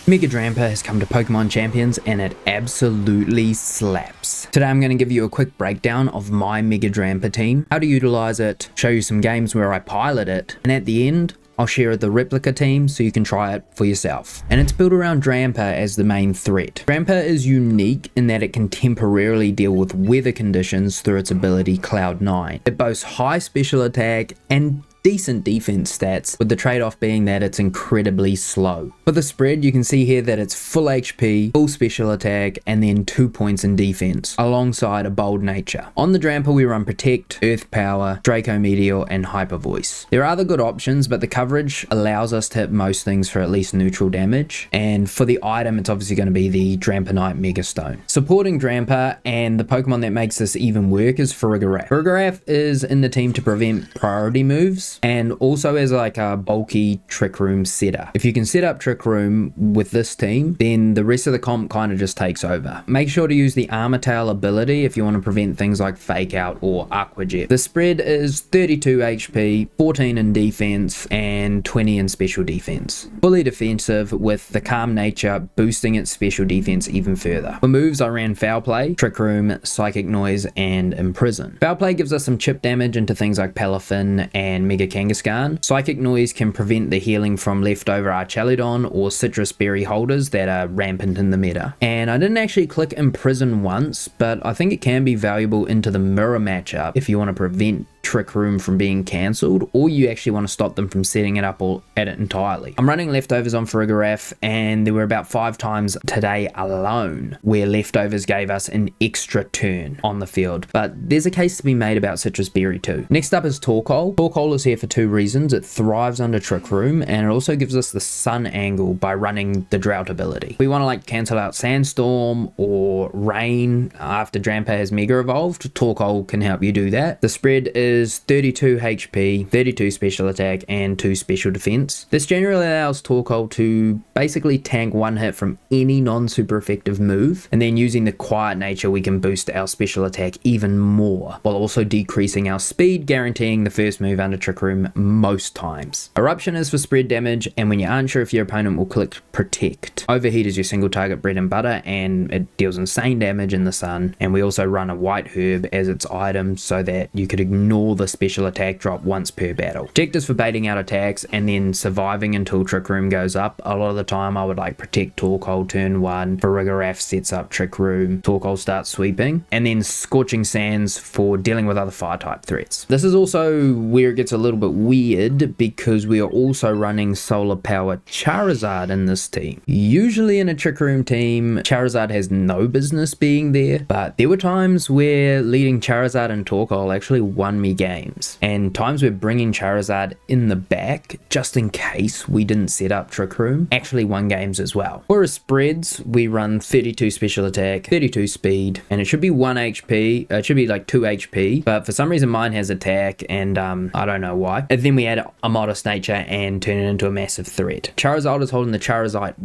Mega Drampa has come to Pokemon Champions and it absolutely slaps. Today I'm going to give you a quick breakdown of my Mega Drampa team, how to utilize it, show you some games where I pilot it, and at the end I'll share the replica team so you can try it for yourself. And it's built around Drampa as the main threat. Drampa is unique in that it can temporarily deal with weather conditions through its ability Cloud 9. It boasts high special attack and decent defense stats, with the trade-off being that it's incredibly slow. For the spread, you can see here that it's full HP, full special attack, and then 2 points in defense, alongside a bold nature. On the Drampa, we run Protect, Earth Power, Draco Meteor, and Hyper Voice. There are other good options, but the coverage allows us to hit most things for at least neutral damage, and for the item, it's obviously going to be the Dramponite Mega Stone. Supporting Drampa, and the Pokemon that makes this even work, is Farigiraf. Farigiraf is in the team to prevent priority moves, and also as like a bulky Trick Room setter. If you can set up Trick Room with this team, then the rest of the comp kind of just takes over. Make sure to use the Armor Tail ability if you want to prevent things like Fake Out or Aqua Jet. The spread is 32 HP, 14 in defense, and 20 in special defense. Fully defensive, with the Calm nature boosting its special defense even further. For moves, I ran Foul Play, Trick Room, Psychic Noise, and Imprison. Foul Play gives us some chip damage into things like Palafin and Mega Kangaskhan. Psychic Noise can prevent the healing from leftover Archaludon or Citrus Berry holders that are rampant in the meta. And I didn't actually click Imprison once, but I think it can be valuable into the mirror matchup if you want to prevent Trick Room from being cancelled, or you actually want to stop them from setting it up or at it entirely. I'm running leftovers on Farigiraf, and there were about 5 times today alone where leftovers gave us an extra turn on the field, but there's a case to be made about Citrus Berry too. Next up is Torkoal. Torkoal is here for 2 reasons. It thrives under Trick Room, and it also gives us the Sun angle by running the Drought ability. We want to like cancel out Sandstorm or Rain after Drampa has Mega Evolved. Torkoal can help you do that. The spread is 32 HP, 32 special attack, and 2 special defense. This generally allows Torkoal to basically tank 1 hit from any non-super effective move, and then using the quiet nature we can boost our special attack even more, while also decreasing our speed, guaranteeing the first move under Trick Room most times. Eruption is for spread damage, and when you aren't sure if your opponent will click Protect. Overheat is your single target bread and butter, and it deals insane damage in the sun, and we also run a White Herb as its item so that you could ignore the special attack drop once per battle. Objectives for baiting out attacks and then surviving until Trick Room goes up. A lot of the time I would like Protect Torkoal turn 1, Farigiraf sets up Trick Room, Torkoal starts sweeping, and then Scorching Sands for dealing with other fire type threats. This is also where it gets a little bit weird because we are also running Solar Power Charizard in this team. Usually in a Trick Room team, Charizard has no business being there, but there were times where leading Charizard and Torkoal actually won me games, and times where bringing Charizard in the back just in case we didn't set up Trick Room actually won games as well. For our spreads, we run 32 special attack, 32 speed, and it should be 1 HP. It should be like 2 HP, but for some reason mine has attack, and I don't know why. And then we add a modest nature and turn it into a massive threat. Charizard is holding the Charizardite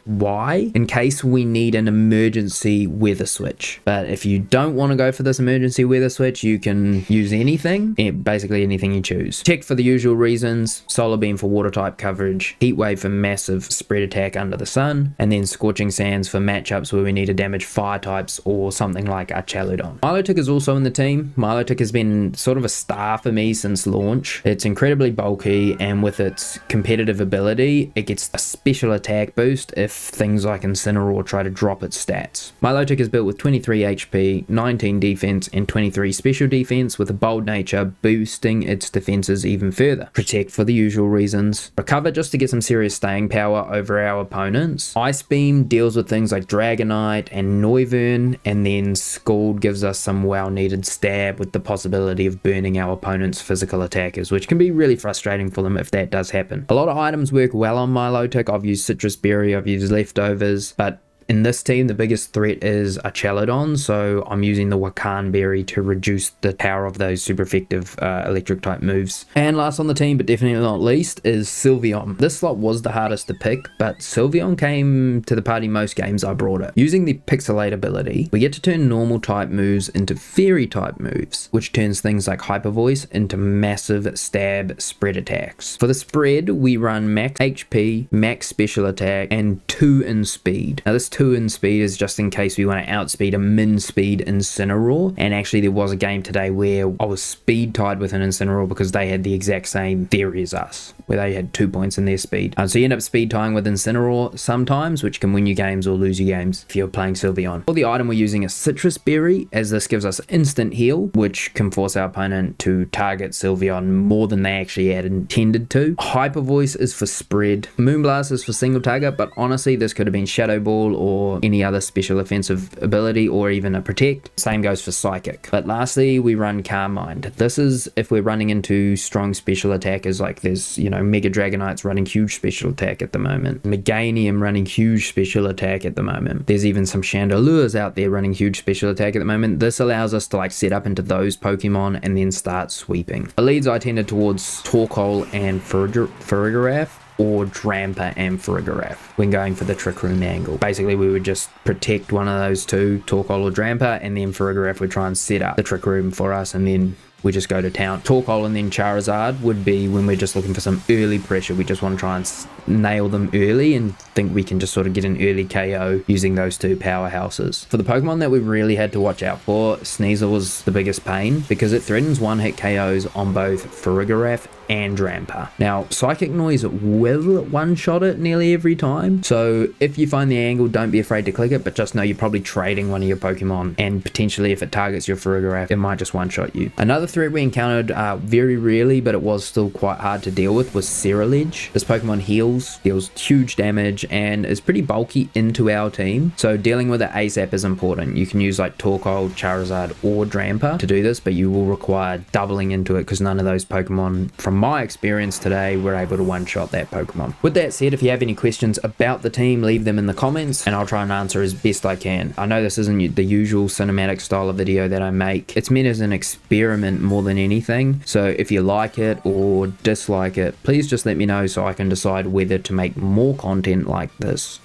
Y in case we need an emergency weather switch, but if you don't want to go for this emergency weather switch, you can use anything, basically anything you choose. Check for the usual reasons: Solar Beam for water type coverage, Heat Wave for massive spread attack under the sun, and then Scorching Sands for matchups where we need to damage fire types or something like Archaludon. Milotic is also in the team. Milotic has been sort of a star for me since launch. It's incredibly bulky, and with its competitive ability, it gets a special attack boost if things like Incineroar try to drop its stats. Milotic is built with 23 HP, 19 defense, and 23 special defense, with a bold nature boosting its defenses even further. Protect for the usual reasons. Recover just to get some serious staying power over our opponents. Ice Beam deals with things like Dragonite and Noivern, and then Scald gives us some well needed stab with the possibility of burning our opponent's physical attackers, which can be really frustrating for them if that does happen. A lot of items work well on Milotic. I've used Citrus Berry, I've used Leftovers, but In this team, the biggest threat is a Chalodon, so I'm using the Wakan Berry to reduce the power of those super effective electric type moves. And last on the team, but definitely not least, is Sylveon. This slot was the hardest to pick, but Sylveon came to the party most games I brought it. Using the Pixelate ability, we get to turn normal type moves into fairy type moves, which turns things like Hyper Voice into massive stab spread attacks. For the spread, we run max HP, max special attack, and 2 in speed. Now this 2 in speed is just in case we want to outspeed a min speed Incineroar, and actually there was a game today where I was speed tied with an Incineroar because they had the exact same theory as us, where they had 2 points in their speed. So you end up speed tying with Incineroar sometimes, which can win you games or lose you games if you're playing Sylveon. For the item, we're using a Citrus Berry, as this gives us instant heal, which can force our opponent to target Sylveon more than they actually had intended to. Hyper Voice is for spread. Moonblast is for single target, but honestly this could have been Shadow Ball or any other special offensive ability, or even a protect. Same goes for Psychic. But lastly, we run Calm Mind. This is if we're running into strong special attackers, like there's, you know, Mega Dragonite's running huge special attack at the moment, Meganium running huge special attack at the moment, there's even some Chandelures out there running huge special attack at the moment. This allows us to like set up into those Pokemon and then start sweeping. The leads I tended towards Torkoal and Farigiraf, or Drampa and Farigiraf when going for the Trick Room angle. Basically we would just protect one of those two, Torkoal or Drampa, and then Farigiraf would try and set up the Trick Room for us, and then we just go to town. Torkoal and then Charizard would be when we're just looking for some early pressure. We just want to try and nail them early and think we can just sort of get an early KO using those two powerhouses. For the Pokemon that we really had to watch out for, Sneasel was the biggest pain because it threatens one-hit KOs on both Farigiraf and Drampa. Now, Psychic Noise will one-shot it nearly every time, so if you find the angle, don't be afraid to click it, but just know you're probably trading one of your Pokemon, and potentially if it targets your Farigiraf, it might just one-shot you. Another threat we encountered very rarely, but it was still quite hard to deal with, was Cerulege. This Pokemon heals, deals huge damage, and is pretty bulky into our team, so dealing with it ASAP is important. You can use like Torkoal, Charizard, or Drampa to do this, but you will require doubling into it because none of those Pokemon, from my experience today, were able to one-shot that Pokemon. With that said, if you have any questions about the team, leave them in the comments and I'll try and answer as best I can. I know this isn't the usual cinematic style of video that I make. It's meant as an experiment more than anything, so if you like it or dislike it, please just let me know so I can decide whether to make more content like this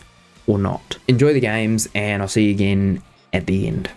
or not. Enjoy the games, and I'll see you again at the end.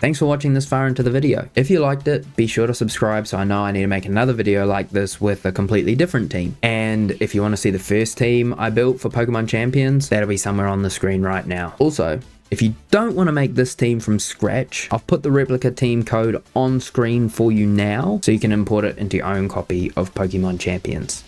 Thanks for watching this far into the video. If you liked it, be sure to subscribe so I know I need to make another video like this with a completely different team. And if you want to see the first team I built for Pokemon Champions, that'll be somewhere on the screen right now. Also, if you don't want to make this team from scratch, I've put the replica team code on screen for you now so you can import it into your own copy of Pokemon Champions.